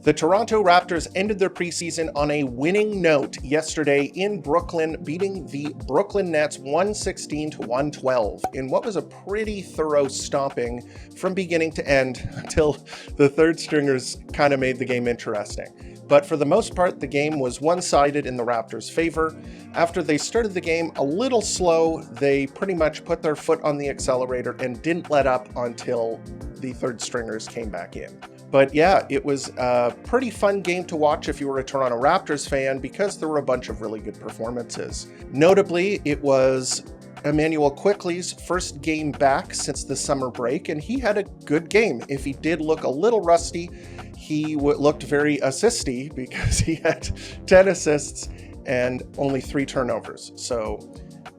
The Toronto Raptors ended their preseason on a winning note yesterday in Brooklyn, beating the Brooklyn Nets 116-112 in what was a pretty thorough stomping from beginning to end until the third stringers kind of made the game interesting. But for the most part, the game was one-sided in the Raptors' favor. After they started the game a little slow, they pretty much put their foot on the accelerator and didn't let up until the third stringers came back in. But yeah, it was a pretty fun game to watch if you were a Toronto Raptors fan because there were a bunch of really good performances. Notably, it was Immanuel Quickley's first game back since the summer break, and he had a good game. If he did look a little rusty, he looked very assisty because he had 10 assists and only 3 turnovers. So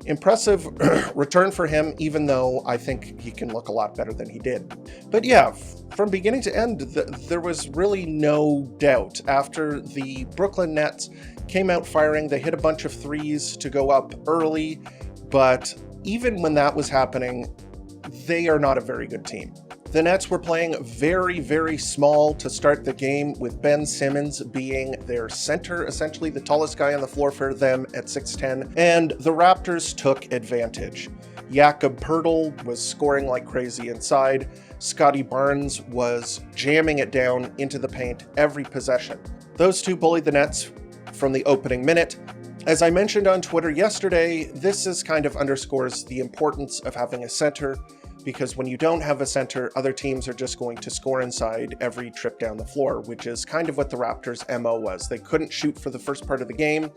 impressive return for him, even though I think he can look a lot better than he did. But yeah, from beginning to end, there was really no doubt. After the Brooklyn Nets came out firing, they hit a bunch of threes to go up early, but even when that was happening, they are not a very good team. The Nets were playing very, very small to start the game, with Ben Simmons being their center, essentially the tallest guy on the floor for them at 6'10", and the Raptors took advantage. Jakob Poeltl was scoring like crazy inside. Scottie Barnes was jamming it down into the paint every possession. Those two bullied the Nets from the opening minute. As I mentioned on Twitter yesterday, this is kind of underscores the importance of having a center, because when you don't have a center, other teams are just going to score inside every trip down the floor, which is kind of what the Raptors' MO was. They couldn't shoot for the first part of the game.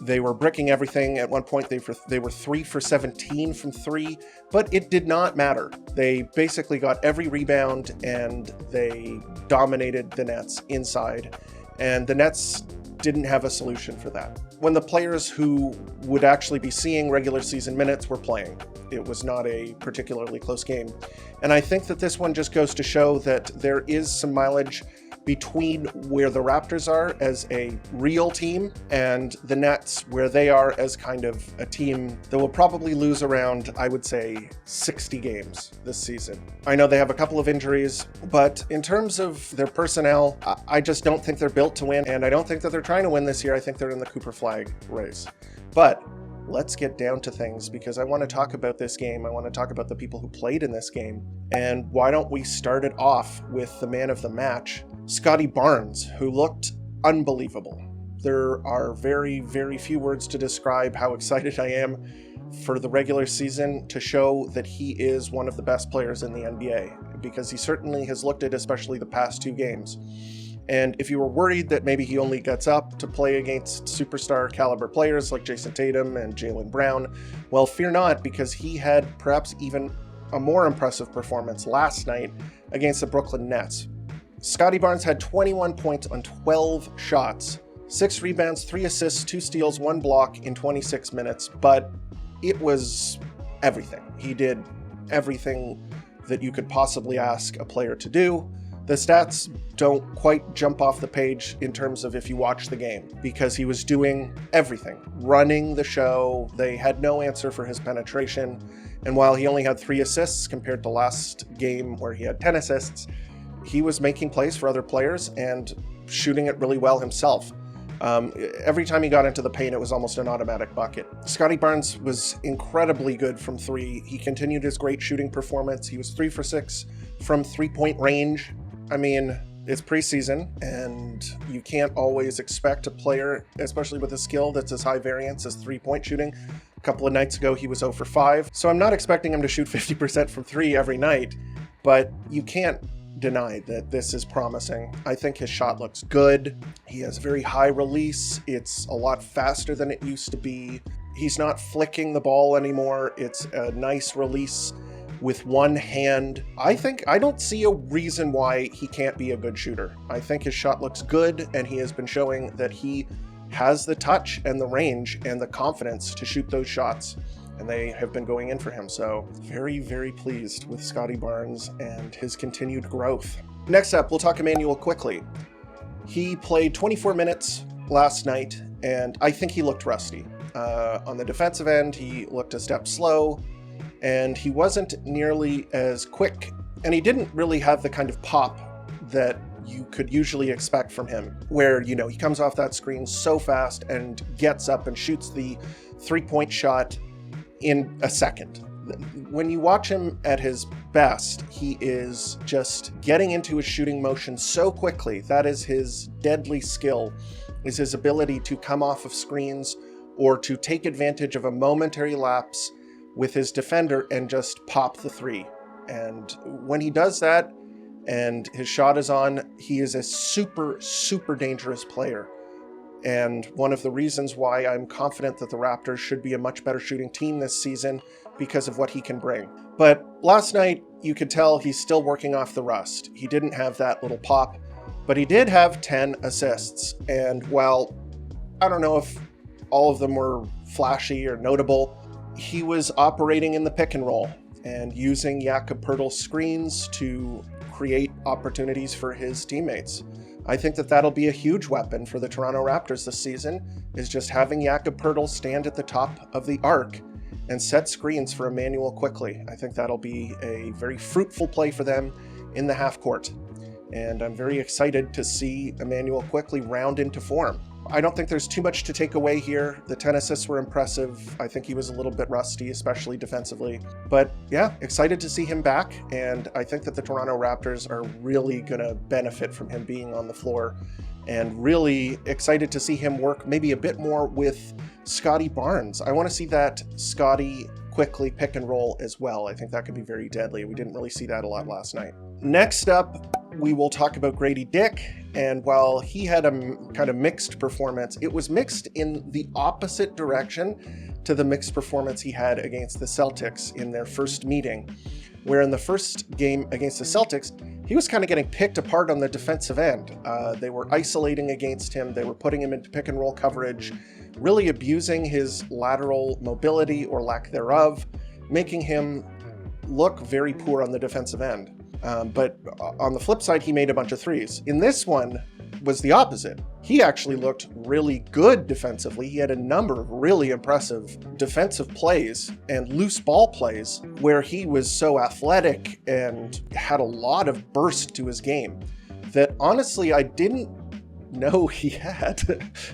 They were bricking everything. At one point, they were 3 for 17 from 3, but it did not matter. They basically got every rebound, and they dominated the Nets inside, and the Nets didn't have a solution for that. When the players who would actually be seeing regular season minutes were playing, it was not a particularly close game. And I think that this one just goes to show that there is some mileage between where the Raptors are as a real team and the Nets where they are as kind of a team that will probably lose around, I would say, 60 games this season. I know they have a couple of injuries, but in terms of their personnel, I just don't think they're built to win, and I don't think that they're trying to win this year. I think they're in the Cooper flag race. But let's get down to things, because I want to talk about this game. I want to talk about the people who played in this game. And why don't we start it off with the man of the match, Scottie Barnes, who looked unbelievable. There are very, very few words to describe how excited I am for the regular season to show that he is one of the best players in the NBA, because he certainly has looked it, especially the past 2 games. And if you were worried that maybe he only gets up to play against superstar caliber players like Jason Tatum and Jaylen Brown, well, fear not, because he had perhaps even a more impressive performance last night against the Brooklyn Nets. Scottie Barnes had 21 points on 12 shots, 6 rebounds, 3 assists, 2 steals, 1 block in 26 minutes, but it was everything. He did everything that you could possibly ask a player to do. The stats don't quite jump off the page in terms of if you watch the game, because he was doing everything, running the show. They had no answer for his penetration. And while he only had 3 assists compared to last game where he had 10 assists, he was making plays for other players and shooting it really well himself. Every time he got into the paint, it was almost an automatic bucket. Scottie Barnes was incredibly good from 3. He continued his great shooting performance. He was 3 for 6 from 3-point range. I mean, it's preseason, and you can't always expect a player, especially with a skill that's as high variance as 3-point shooting. A couple of nights ago, he was 0 for 5. So I'm not expecting him to shoot 50% from 3 every night, but you can't deny that this is promising. I think his shot looks good. He has very high release. It's a lot faster than it used to be. He's not flicking the ball anymore. It's a nice release with one hand. I don't see a reason why he can't be a good shooter. I think his shot looks good, and he has been showing that he has the touch and the range and the confidence to shoot those shots, and they have been going in for him. So very, very pleased with Scottie Barnes and his continued growth. Next up, we'll talk Immanuel Quickley. He played 24 minutes last night, and I think he looked rusty. On the defensive end, he looked a step slow, and he wasn't nearly as quick, and he didn't really have the kind of pop that you could usually expect from him, where, he comes off that screen so fast and gets up and shoots the three-point shot in a second. When you watch him at his best, he is just getting into his shooting motion so quickly. That is his deadly skill, is his ability to come off of screens or to take advantage of a momentary lapse with his defender and just pop the three. And when he does that and his shot is on, he is a super, super dangerous player. And one of the reasons why I'm confident that the Raptors should be a much better shooting team this season, because of what he can bring. But last night, you could tell he's still working off the rust. He didn't have that little pop, but he did have 10 assists. And while I don't know if all of them were flashy or notable, he was operating in the pick and roll and using Jakob Poeltl screens to create opportunities for his teammates. I think that that'll be a huge weapon for the Toronto Raptors this season, is just having Jakob Poeltl stand at the top of the arc and set screens for Immanuel Quickley. I think that'll be a very fruitful play for them in the half court. And I'm very excited to see Immanuel Quickley round into form. I don't think there's too much to take away here. The 10 assists were impressive. I think he was a little bit rusty, especially defensively. But yeah, excited to see him back. And I think that the Toronto Raptors are really going to benefit from him being on the floor. And really excited to see him work maybe a bit more with Scottie Barnes. I want to see that Scottie Quickley pick and roll as well. I think that could be very deadly. We didn't really see that a lot last night. Next up, we will talk about Grady Dick. And while he had a kind of mixed performance, it was mixed in the opposite direction to the mixed performance he had against the Celtics in their first meeting, where in the first game against the Celtics, he was kind of getting picked apart on the defensive end. They were isolating against him. They were putting him into pick and roll coverage, really abusing his lateral mobility or lack thereof, making him look very poor on the defensive end. But on the flip side, he made a bunch of threes. In this one was the opposite. He actually looked really good defensively. He had a number of really impressive defensive plays and loose ball plays where he was so athletic and had a lot of burst to his game that honestly, I didn't know he had.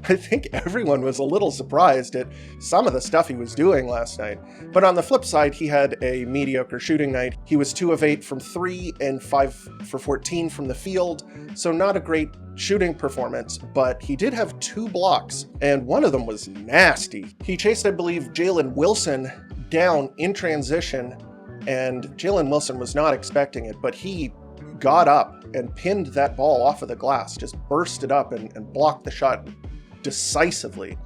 I think everyone was a little surprised at some of the stuff he was doing last night. But on the flip side, he had a mediocre shooting night. He was 2 of 8 from 3 and 5 for 14 from the field. So not a great shooting performance, but he did have 2 blocks, and one of them was nasty. He chased, I believe, Jalen Wilson down in transition, and Jalen Wilson was not expecting it, but he got up and pinned that ball off of the glass, just burst it up and blocked the shot decisively.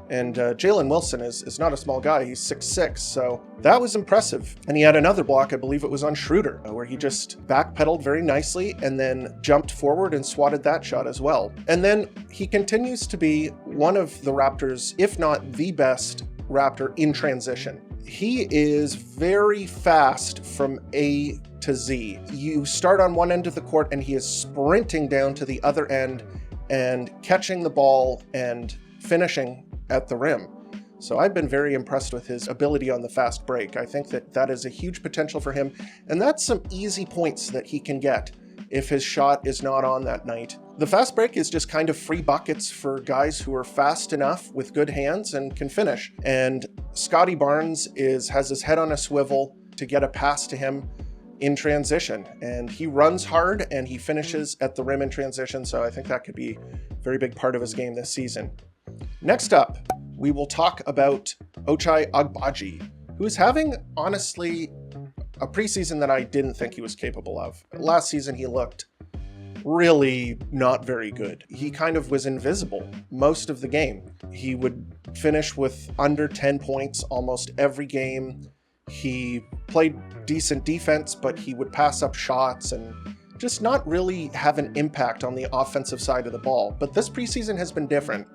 And Jalen Wilson is not a small guy. He's 6'6", so that was impressive. And he had another block, I believe it was on Schroeder, where he just backpedaled very nicely and then jumped forward and swatted that shot as well. And then he continues to be one of the Raptors, if not the best Raptor in transition. He is very fast from A to Z. You start on one end of the court and he is sprinting down to the other end and catching the ball and finishing at the rim. So I've been very impressed with his ability on the fast break. I think that that is a huge potential for him, and that's some easy points that he can get if his shot is not on that night. The fast break is just kind of free buckets for guys who are fast enough with good hands and can finish. And Scottie Barnes has his head on a swivel to get a pass to him in transition, and he runs hard and he finishes at the rim in transition. So I think that could be a very big part of his game this season. Next up, we will talk about Ochai Agbaji, who is having, honestly, a preseason that I didn't think he was capable of. Last season, he looked really not very good. He kind of was invisible most of the game. He would finish with under 10 points almost every game. He played decent defense, but he would pass up shots and just not really have an impact on the offensive side of the ball. But this preseason has been different.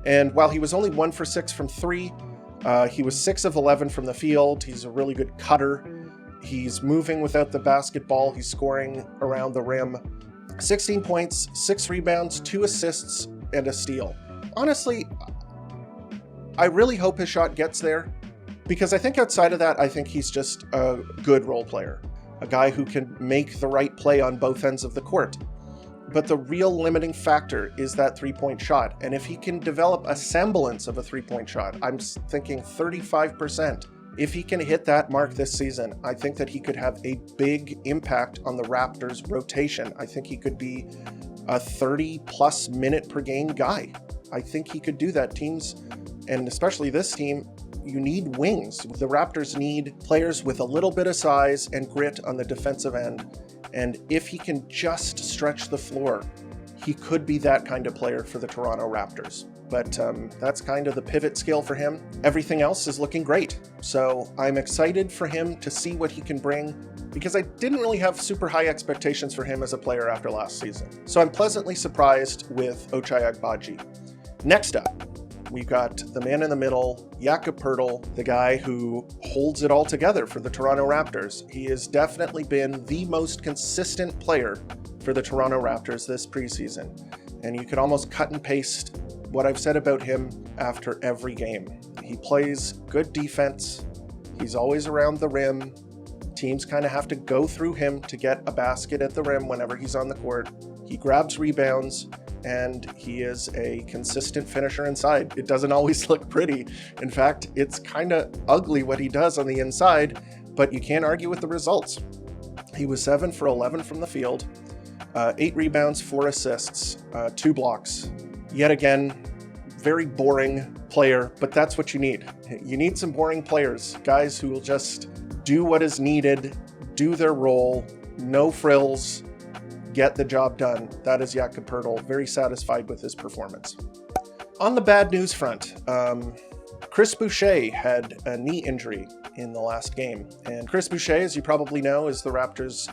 And while he was only 1 for 6 from 3, he was 6 of 11 from the field. He's a really good cutter. He's moving without the basketball. He's scoring around the rim. 16 points, 6 rebounds, 2 assists, and a steal. Honestly, I really hope his shot gets there, because I think outside of that, I think he's just a good role player, a guy who can make the right play on both ends of the court. But the real limiting factor is that three-point shot. And if he can develop a semblance of a three-point shot, I'm thinking 35%. If he can hit that mark this season, I think that he could have a big impact on the Raptors' rotation. I think he could be a 30-plus minute per game guy. I think he could do that. Teams, and especially this team, you need wings. The Raptors need players with a little bit of size and grit on the defensive end. And if he can just stretch the floor, he could be that kind of player for the Toronto Raptors. But that's kind of the pivot skill for him. Everything else is looking great. So I'm excited for him to see what he can bring, because I didn't really have super high expectations for him as a player after last season. So I'm pleasantly surprised with Ochai Agbaji. Next up, we've got the man in the middle, Jakob Poeltl, the guy who holds it all together for the Toronto Raptors. He has definitely been the most consistent player for the Toronto Raptors this preseason. And you could almost cut and paste what I've said about him after every game. He plays good defense. He's always around the rim. Teams kind of have to go through him to get a basket at the rim whenever he's on the court. He grabs rebounds, and he is a consistent finisher inside. It doesn't always look pretty. In fact, it's kind of ugly what he does on the inside, but you can't argue with the results. He was 7 for 11 from the field, 8 rebounds, 4 assists, 2 blocks. Yet again, very boring player, but that's what you need. You need some boring players, guys who will just do what is needed, do their role, no frills, get the job done. That is Jakob Poeltl. Very satisfied with his performance. On the bad news front, Chris Boucher had a knee injury in the last game. And Chris Boucher, as you probably know, is the Raptors'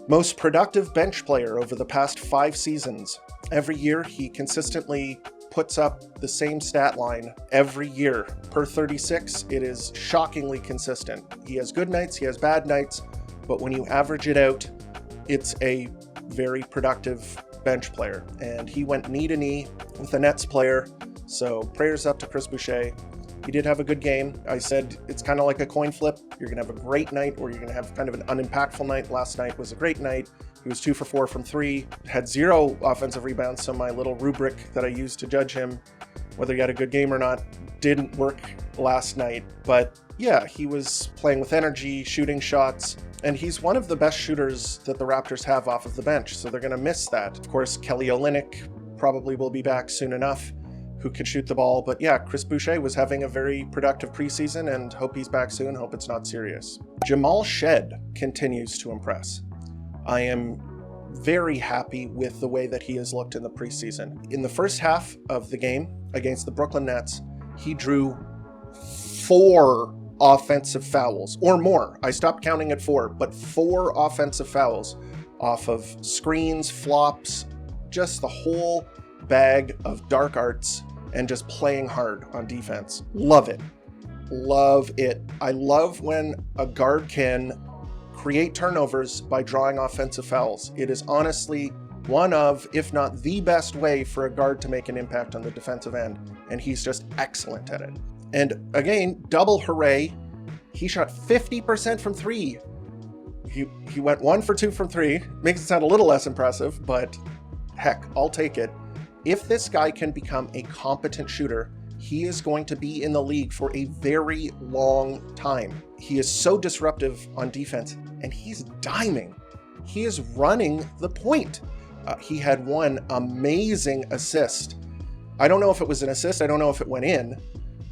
most productive bench player over the past 5 seasons. Every year, he consistently puts up the same stat line every year. Per 36, it is shockingly consistent. He has good nights, he has bad nights, but when you average it out, it's a very productive bench player. And he went knee to knee with a Nets player, so prayers up to Chris Boucher. He did have a good game. I said it's kind of like a coin flip. You're going to have a great night, or you're going to have kind of an unimpactful night. Last night was a great night. He was 2 for 4 from 3, had 0 offensive rebounds, so my little rubric that I used to judge him, whether he had a good game or not, didn't work last night. But yeah, he was playing with energy, shooting shots, and he's one of the best shooters that the Raptors have off of the bench, so they're going to miss that. Of course, Kelly Olynyk probably will be back soon enough, who can shoot the ball. But yeah, Chris Boucher was having a very productive preseason, and hope he's back soon. Hope it's not serious. Jamal Shead continues to impress. I am very happy with the way that he has looked in the preseason. In the first half of the game against the Brooklyn Nets, he drew 4 offensive fouls or more. I stopped counting at 4, but 4 offensive fouls off of screens, flops, just the whole bag of dark arts, and just playing hard on defense. Love it. Love it. I love when a guard can create turnovers by drawing offensive fouls. It is honestly one of, if not the best way for a guard to make an impact on the defensive end, and he's just excellent at it. And again, double hooray, he shot 50% from 3. He went 1 for 2 from 3. Makes it sound a little less impressive, but heck, I'll take it. If this guy can become a competent shooter, he is going to be in the league for a very long time. He is so disruptive on defense, and he's diming. He is running the point. He had one amazing assist. I don't know if it was an assist, I don't know if it went in,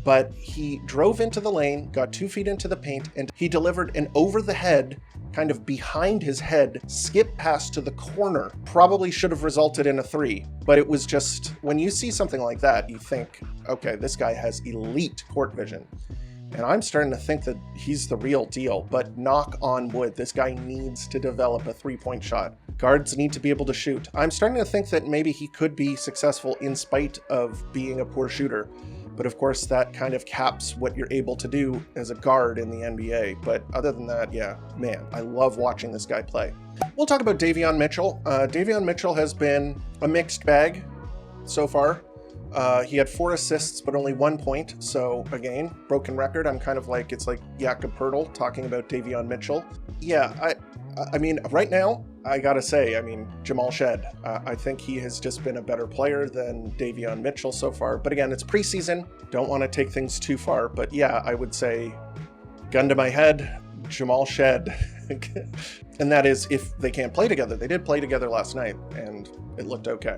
but he drove into the lane, got 2 feet into the paint, and he delivered an over the head, kind of behind his head, skip pass to the corner. Probably should have resulted in a 3, but it was just, when you see something like that, you think, okay, this guy has elite court vision. And I'm starting to think that he's the real deal, but knock on wood, this guy needs to develop a 3-point shot. Guards need to be able to shoot. I'm starting to think that maybe he could be successful in spite of being a poor shooter. But of course, that kind of caps what you're able to do as a guard in the NBA. But other than that, yeah, man, I love watching this guy play. We'll talk about Davion Mitchell. Davion Mitchell has been a mixed bag so far. He had 4 assists, but only 1 point. So again, broken record. I'm kind of like, it's like Jakob Poeltl talking about Davion Mitchell. Yeah, I mean, right now, I gotta say, I mean, Jamal Shead, I think he has just been a better player than Davion Mitchell so far. But again, it's preseason. Don't want to take things too far. But yeah, I would say, gun to my head, Jamal Shead. And that is if they can't play together. They did play together last night, and it looked okay.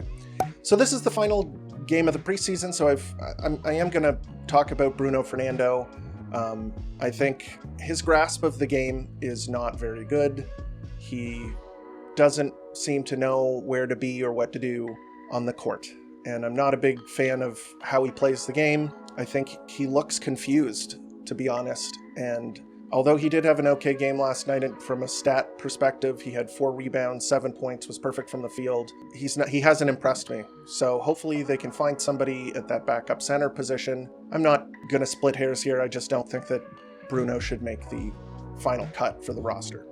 So this is the final game of the preseason. So I am going to talk about Bruno Fernando. I think his grasp of the game is not very good. He doesn't seem to know where to be or what to do on the court. And I'm not a big fan of how he plays the game. I think he looks confused, to be honest. And although he did have an okay game last night from a stat perspective, he had 4 rebounds, 7 points, was perfect from the field. He hasn't impressed me. So hopefully they can find somebody at that backup center position. I'm not going to split hairs here. I just don't think that Bruno should make the final cut for the roster.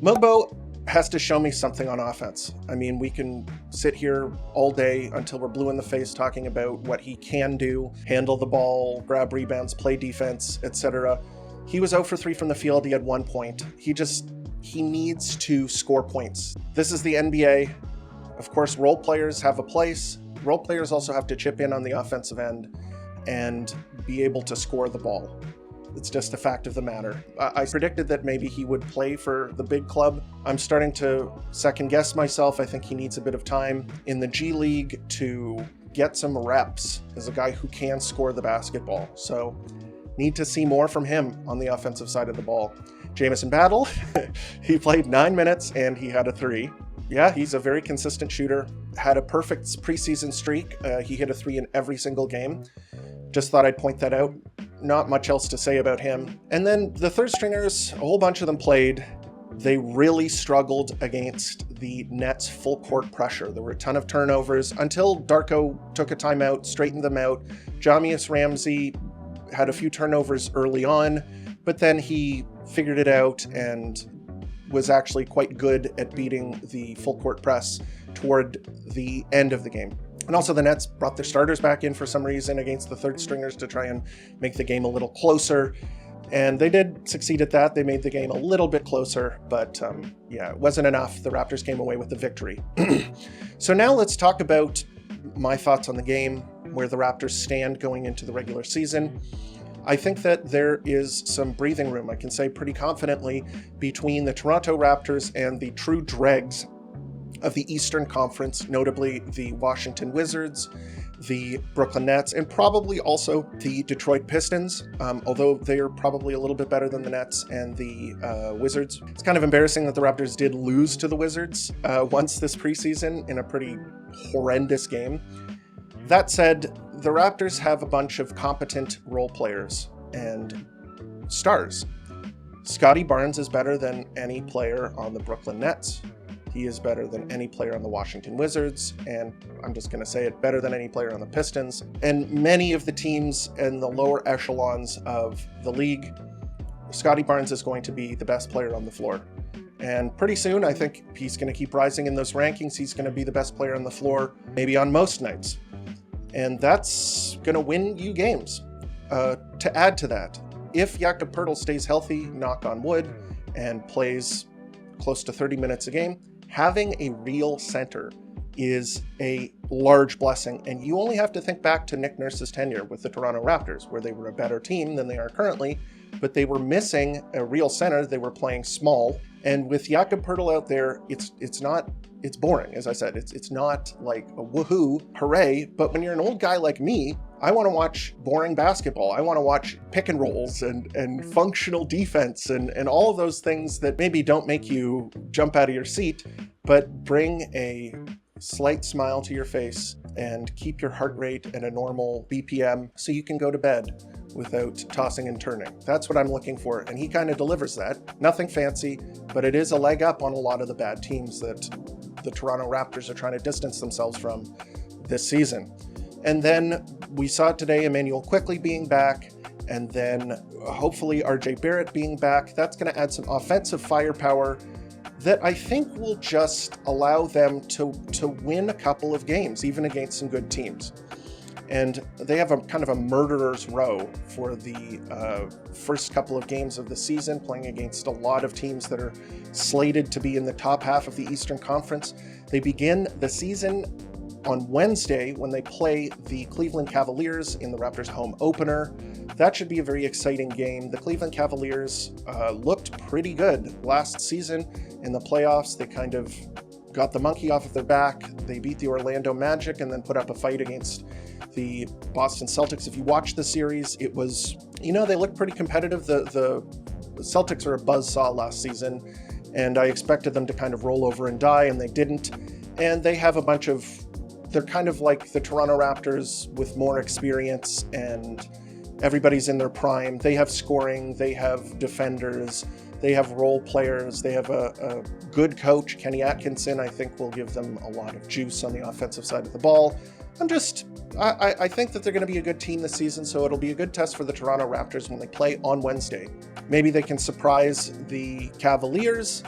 Mogbo has to show me something on offense. I mean, we can sit here all day until we're blue in the face talking about what he can do, handle the ball, grab rebounds, play defense, etc. He was 0 for 3 from the field. He had 1 point. He needs to score points. This is the NBA. Of course, role players have a place. Role players also have to chip in on the offensive end and be able to score the ball. It's just a fact of the matter. I predicted that maybe he would play for the big club. I'm starting to second guess myself. I think he needs a bit of time in the G League to get some reps as a guy who can score the basketball. So need to see more from him on the offensive side of the ball. Jamison Battle, he played 9 minutes and he had a 3. Yeah, he's a very consistent shooter. Had a perfect preseason streak. He hit a 3 in every single game. Just thought I'd point that out. Not much else to say about him. And then the third stringers, a whole bunch of them played. They really struggled against the Nets' full court pressure. There were a ton of turnovers until Darko took a timeout, straightened them out. Jamius Ramsey had a few turnovers early on, but then he figured it out and was actually quite good at beating the full court press toward the end of the game. And also the Nets brought their starters back in for some reason against the third stringers to try and make the game a little closer. And they did succeed at that. They made the game a little bit closer, but yeah, it wasn't enough. The Raptors came away with the victory. So now let's talk about my thoughts on the game, where the Raptors stand going into the regular season. I think that there is some breathing room, I can say pretty confidently, between the Toronto Raptors and the true dregs of the Eastern Conference, notably the Washington Wizards, the Brooklyn Nets, and probably also the Detroit Pistons, although they are probably a little bit better than the Nets and the Wizards. It's kind of embarrassing that the Raptors did lose to the Wizards once this preseason in a pretty horrendous game. That said, the Raptors have a bunch of competent role players and stars. Scottie Barnes is better than any player on the Brooklyn Nets. He is better than any player on the Washington Wizards, and I'm just going to say it, better than any player on the Pistons. And many of the teams in the lower echelons of the league, Scottie Barnes is going to be the best player on the floor. And pretty soon, I think he's going to keep rising in those rankings. He's going to be the best player on the floor, maybe on most nights. And that's going to win you games. To add to that, if Jakob Poeltl stays healthy, knock on wood, and plays close to 30 minutes a game, having a real center is a large blessing. And you only have to think back to Nick Nurse's tenure with the Toronto Raptors, where they were a better team than they are currently, but they were missing a real center. They were playing small. And with Jakob Poeltl out there, it's boring. As I said, it's not like a woohoo, hooray. But when you're an old guy like me, I want to watch boring basketball. I want to watch pick and rolls and functional defense and all of those things that maybe don't make you jump out of your seat, but bring a slight smile to your face and keep your heart rate at a normal BPM so you can go to bed without tossing and turning. That's what I'm looking for, and he kind of delivers that. Nothing fancy, but it is a leg up on a lot of the bad teams that the Toronto Raptors are trying to distance themselves from this season. And then we saw today Immanuel Quickley being back, and then hopefully RJ Barrett being back. That's going to add some offensive firepower that I think will just allow them to win a couple of games, even against some good teams. And they have a kind of a murderer's row for the first couple of games of the season, playing against a lot of teams that are slated to be in the top half of the Eastern Conference. They begin the season on Wednesday when they play the Cleveland Cavaliers in the Raptors home opener. That should be a very exciting game. The Cleveland Cavaliers looked pretty good last season in the playoffs. They kind of got the monkey off of their back. They beat the Orlando Magic and then put up a fight against the Boston Celtics. If you watch the series, it was, they looked pretty competitive. The Celtics are a buzzsaw last season, and I expected them to kind of roll over and die, and they didn't. And they have they're kind of like the Toronto Raptors with more experience, and everybody's in their prime. They have scoring, they have defenders, they have role players, they have a good coach. Kenny Atkinson, I think, will give them a lot of juice on the offensive side of the ball. I think that they're going to be a good team this season, so it'll be a good test for the Toronto Raptors when they play on Wednesday. Maybe they can surprise the Cavaliers.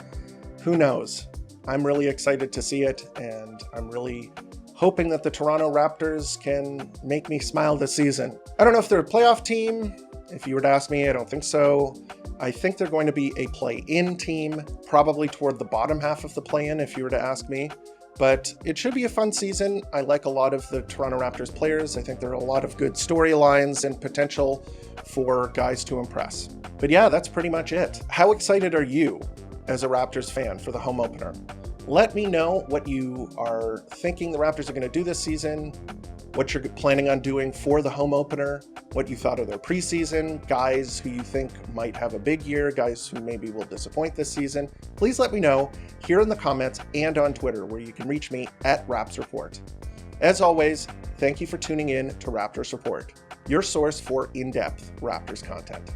Who knows? I'm really excited to see it, and I'm really hoping that the Toronto Raptors can make me smile this season. I don't know if they're a playoff team. If you were to ask me, I don't think so. I think they're going to be a play-in team, probably toward the bottom half of the play-in, if you were to ask me. But it should be a fun season. I like a lot of the Toronto Raptors players. I think there are a lot of good storylines and potential for guys to impress. But yeah, that's pretty much it. How excited are you as a Raptors fan for the home opener? Let me know what you are thinking the Raptors are going to do this season, what you're planning on doing for the home opener, what you thought of their preseason, guys who you think might have a big year, guys who maybe will disappoint this season. Please let me know here in the comments and on Twitter, where you can reach me at Raps Report. As always, thank you for tuning in to Raptors Report, your source for in-depth Raptors content.